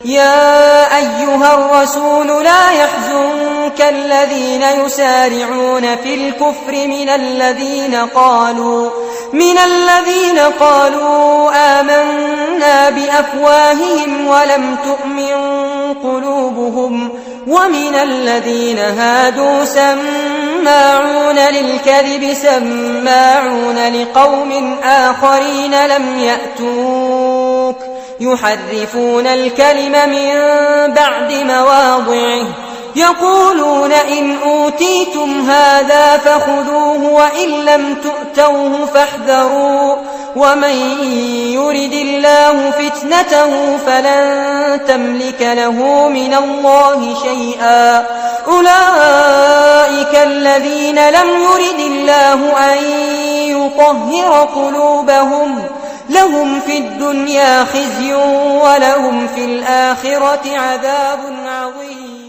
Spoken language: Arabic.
يا أيها الرسول لا يحزنك الذين يسارعون في الكفر من الذين قالوا آمنا بأفواههم ولم تؤمن قلوبهم ومن الذين هادوا سماعون للكذب سماعون لقوم آخرين لم يأتوك يحرفون الكلم من بعد مواضعه يقولون إن أوتيتم هذا فخذوه وإن لم تؤتوه فاحذروا ومن يرد الله فتنته فلن تملك له من الله شيئا أولئك الذين لم يرد الله أن يطهر قلوبهم لهم في الدنيا خزي ولهم في الآخرة عذاب عظيم.